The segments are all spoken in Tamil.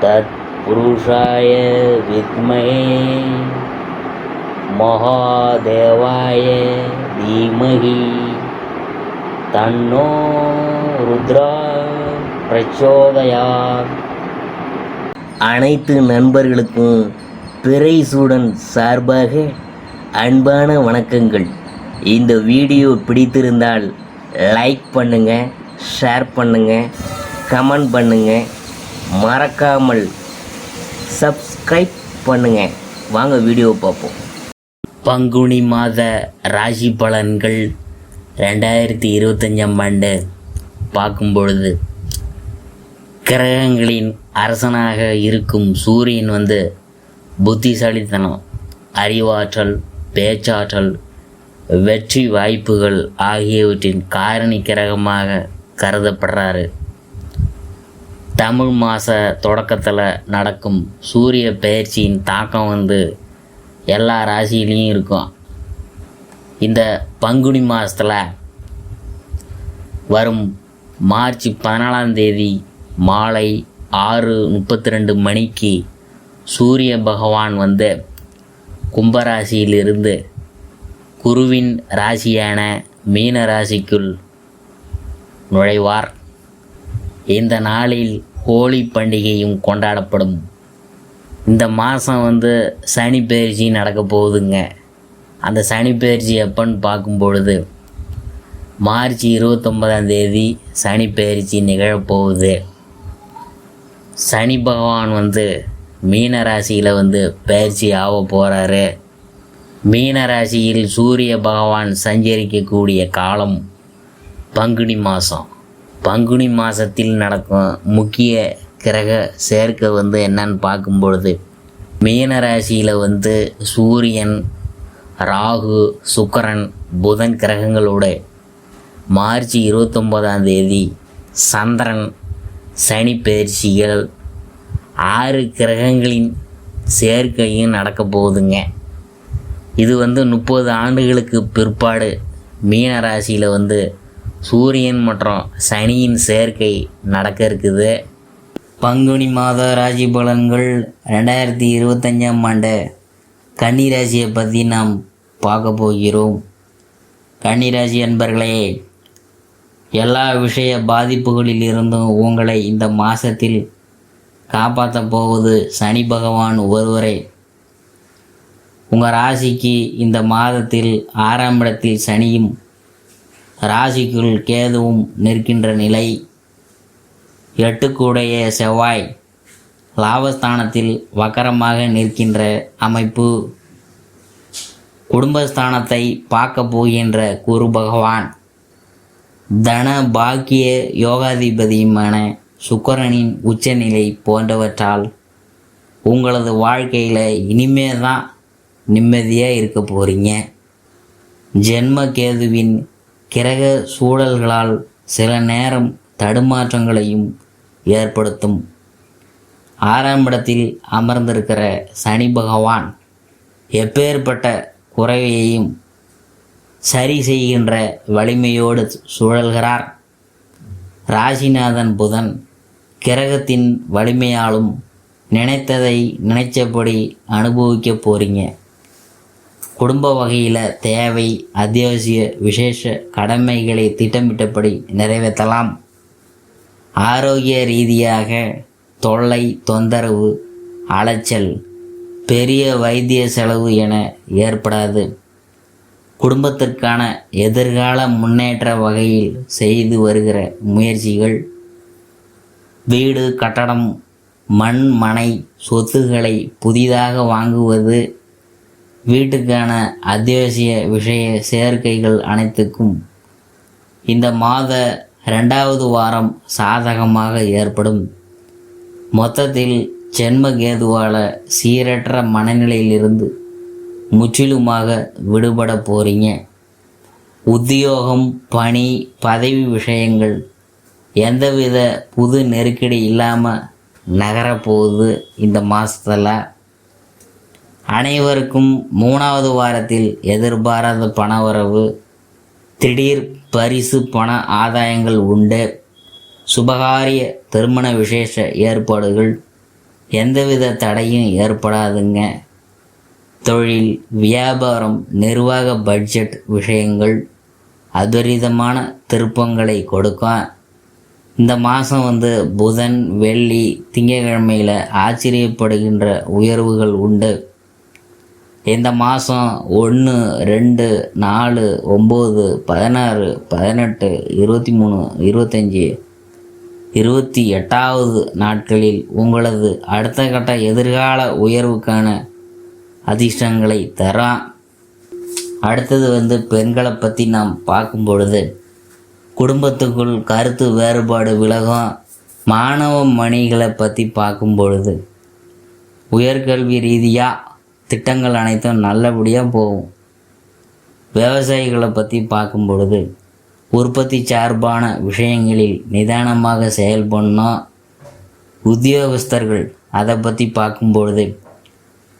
तत्पुरुषाय विद्महे महादेवाय धीमहि तन्नो रुद्रा प्रचोदयात्. அனைத்து நண்பர்களுக்கும் பிறைசூடன் சார்பாக அன்பான வணக்கங்கள். இந்த வீடியோ பிடித்திருந்தால் லைக் பண்ணுங்கள், ஷேர் பண்ணுங்கள், கமெண்ட் பண்ணுங்கள், மறக்காமல் சப்ஸ்கிரைப் பண்ணுங்கள். வாங்க வீடியோ பார்ப்போம். பங்குனி மாத ராசி பலன்கள் 2025 ஆண்டு பார்க்கும் பொழுது, கிரகங்களின் அரசனாக இருக்கும் சூரியன் புத்திசாலித்தனம், அறிவாற்றல், பேச்சாற்றல், வெற்றி வாய்ப்புகள் ஆகியவற்றின் காரணி கிரகமாக கருதப்படுறாரு. தமிழ் மாத தொடக்கத்தில் நடக்கும் சூரிய பெயர்ச்சியின் தாக்கம் எல்லா ராசியிலையும் இருக்கும். இந்த பங்குனி மாதத்தில் வரும் மார்ச் 14ஆம் தேதி மாலை 6:32 மணிக்கு சூரிய பகவான் கும்பராசியிலிருந்து குருவின் ராசியான மீன ராசிக்குள் நுழைவார். இந்த நாளில் ஹோலி பண்டிகையும் கொண்டாடப்படும். இந்த மாதம் சனி பெயர்ச்சி நடக்க போகுதுங்க. அந்த சனி பெயர்ச்சி எப்போன்னு பார்க்கும் பொழுது மார்ச் 29ஆம் தேதி சனி பெயர்ச்சி நிகழப்போகுது. சனி பகவான் மீன ராசியில் பெயர்ச்சி ஆக போகிறாரு. மீன ராசியில் சூரிய பகவான் சஞ்சரிக்கக்கூடிய காலம் பங்குனி மாதம். பங்குனி மாதத்தில் நடக்கும் முக்கிய கிரக சேர்க்கை என்னன்னு பார்க்கும் பொழுது, மீன ராசியில் சூரியன், ராகு, சுக்கிரன், புதன் கிரகங்களோட மார்ச் 29ஆம் தேதி சந்திரன் சனி பெயர்ச்சிகள் 6 கிரகங்களின் சேர்க்கையும் நடக்க போகுதுங்க. இது 30 ஆண்டுகளுக்கு பிற்பாடு மீன ராசியில் சூரியன் மற்றும் சனியின் சேர்க்கை நடக்க இருக்குது. பங்குனி மாத ராசி பலன்கள் 2025ஆம் ஆண்டு கன்னி ராசியை பற்றி நாம் பார்க்க போகிறோம். கன்னி ராசி அன்பர்களே, எல்லா விஷய பாதிப்புகளில் இருந்தும் உங்களை இந்த மாதத்தில் காப்பாற்ற போவது சனி பகவான் ஒருவரே. உங்கள் ராசிக்கு இந்த மாதத்தில் 6ஆம் இடத்தில் சனியும் ராசிக்குள் கேதுவும் நிற்கின்ற நிலை. 8க்குடைய செவ்வாய் லாபஸ்தானத்தில் வக்கரமாக நிற்கின்ற அமைப்பு. குடும்பஸ்தானத்தை பார்க்க போகின்ற குரு பகவான் தன பாக்கிய யோகாதிபதியுமான சுக்கிரனின் உச்சநிலை போன்றவற்றால் உங்களது வாழ்க்கையில் இனிமே தான் நிம்மதியாக இருக்க போகிறீங்க. ஜென்ம கேதுவின் கிரக சூழல்களால் சில நேரம் தடுமாற்றங்களையும் ஏற்படுத்தும். 6ஆம் இடத்தில் அமர்ந்திருக்கிற சனி பகவான் எப்பேற்பட்ட குறைவையும் சரி செய்கின்ற வலிமையோடு சுழல்கிறார். ராசிநாதன் புதன் கிரகத்தின் வலிமையாலும் நினைத்ததை நினைச்சபடி அனுபவிக்க போகிறீங்க. குடும்ப வகையில் தேவை, அத்தியாவசிய, விசேஷ கடமைகளை திட்டமிட்டபடி நிறைவேற்றலாம். ஆரோக்கிய ரீதியாக தொல்லை, தொந்தரவு, அலைச்சல், பெரிய வைத்திய செலவு என ஏற்படாது. குடும்பத்திற்கான எதிர்கால முன்னேற்ற வகையில் செய்து வருகிற முயற்சிகள், வீடு, கட்டடம், மண், மனை, சொத்துக்களை புதிதாக வாங்குவது, வீட்டுக்கான அத்தியாவசிய விஷய சேர்க்கைகள் அனைத்துக்கும் இந்த மாத 2வது வாரம் சாதகமாக ஏற்படும். மொத்தத்தில் ஜென்ம கேதுவால் சீரற்ற மனநிலையிலிருந்து முற்றிலுமாக விடுபட போகிறீங்க. உத்தியோகம், பணி, பதவி விஷயங்கள் எந்தவித புது நெருக்கடி இல்லாமல் நகரப்போகுது. இந்த மாதத்தில் அனைவருக்கும் 3வது வாரத்தில் எதிர்பாராத பணவரவு, திடீர் பரிசு பண ஆதாயங்கள் உண்டு. சுபகாரிய திருமண விசேஷ ஏற்பாடுகள், எந்தவித தடையும் ஏற்படாதுங்க. தொழில், வியாபாரம், நிர்வாக, பட்ஜெட் விஷயங்கள் அபரிதமான திருப்பங்களை கொடுக்கும். இந்த மாதம் புதன், வெள்ளி, திங்கட்கிழமையில் ஆச்சரியப்படுகின்ற உயர்வுகள் உண்டு. இந்த மாதம் 1, 2, 4, 9, 16, 18, 23, 25, 28வது நாட்களில் உங்களது அடுத்த கட்ட எதிர்கால உயர்வுக்கான அதிர்ஷ்டங்களை தரான். அடுத்தது பெண்களை பற்றி நாம் பார்க்கும் பொழுது, குடும்பத்துக்குள் கருத்து வேறுபாடு விலகும். மாணவ மணிகளை பற்றி பார்க்கும் பொழுது, உயர்கல்வி ரீதியாக திட்டங்கள் அனைத்தும் நல்லபடியாக போகும். விவசாயிகளை பற்றி பார்க்கும் பொழுது, உற்பத்தி சார்பான விஷயங்களில் நிதானமாக செயல்படணும். உத்தியோகஸ்தர்கள் அதை பற்றி பார்க்கும் பொழுது,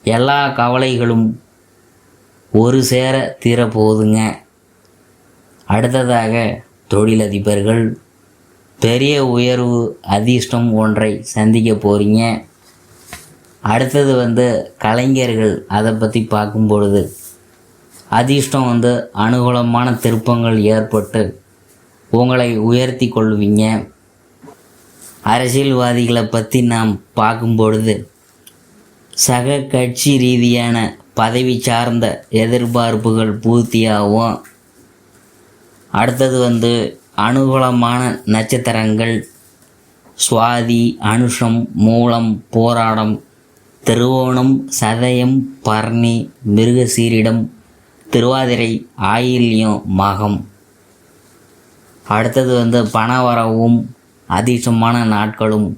எல்லா கவலைகளும் ஒரு சேர தீரப்போகுதுங்க. அடுத்ததாக தொழிலதிபர்கள், பெரிய உயர்வு, அதிர்ஷ்டம் ஒன்றை சந்திக்க போகிறீங்க. அடுத்தது கலைஞர்கள் அதை பற்றி பார்க்கும் பொழுது, அதிர்ஷ்டம் அனுகூலமான திருப்பங்கள் ஏற்பட்டு உங்களை உயர்த்தி கொள்வீங்க. அரசியல்வாதிகளை பற்றி நாம் பார்க்கும் பொழுது, சக கட்சி ரீதியான பதவி சார்ந்த எதிர்பார்ப்புகள் பூர்த்தியாகும். அடுத்தது அனுகூலமான நட்சத்திரங்கள் சுவாதி, அனுஷம், மூலம், போராடம், திருவோணம், சதயம், பரணி, மிருகசீரிடம், திருவாதிரை, ஆயில்யம், மகம். அடுத்தது பணவரவும் அதிர்ஷ்டமான நாட்களும்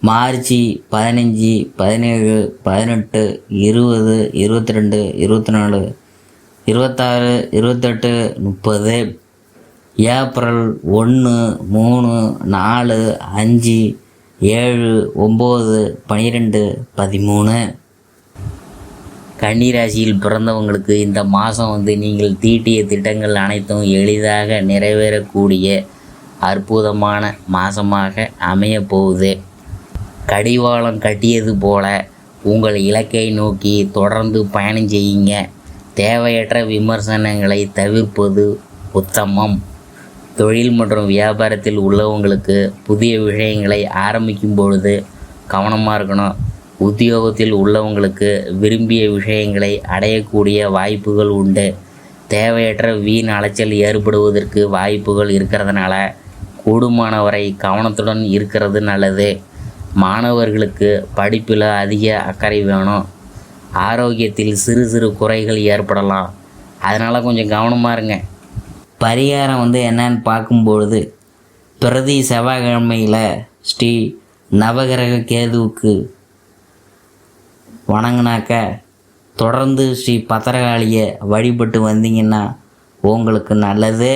மார்ச் 15, 17, 18, 20, 22, 24, 26, 28, 30, ஏப்ரல் 1, 3, 4, 5, 7, 9, 12, 13. கன்னிராசியில் பிறந்தவங்களுக்கு இந்த மாதம் நீங்கள் தீட்டிய திட்டங்கள் அனைத்தும் எளிதாக நிறைவேறக்கூடிய அற்புதமான மாதமாக அமைய போகுது. கடிவாளம் கட்டியது போல உங்கள் இலக்கை நோக்கி தொடர்ந்து பயணம் செய்யுங்க. தேவையற்ற விமர்சனங்களை தவிர்ப்பது உத்தமம். தொழில் மற்றும் வியாபாரத்தில் உள்ளவங்களுக்கு புதிய விஷயங்களை ஆரம்பிக்கும் பொழுது கவனமாக இருக்கணும். உத்தியோகத்தில் உள்ளவங்களுக்கு விரும்பிய விஷயங்களை அடையக்கூடிய வாய்ப்புகள் உண்டு. தேவையற்ற வீண் அலைச்சல் ஏற்படுவதற்கு வாய்ப்புகள் இருக்கிறதுனால கூடுமானவரை கவனத்துடன் இருக்கிறது நல்லது. மாணவர்களுக்கு படிப்பில் அதிக அக்கறை வேணும். ஆரோக்கியத்தில் சிறு சிறு குறைகள் ஏற்படலாம், அதனால் கொஞ்சம் கவனமாக இருங்க. பரிகாரம் என்னன்னு பார்க்கும்பொழுது, பிரதி செவ்வாய்க்கிழமையில் ஸ்ரீ நவகிரக கேதுவுக்கு வணங்கினாக்க, தொடர்ந்து ஸ்ரீ பத்திரகாளியை வழிபட்டு வந்தீங்கன்னா உங்களுக்கு நல்லது.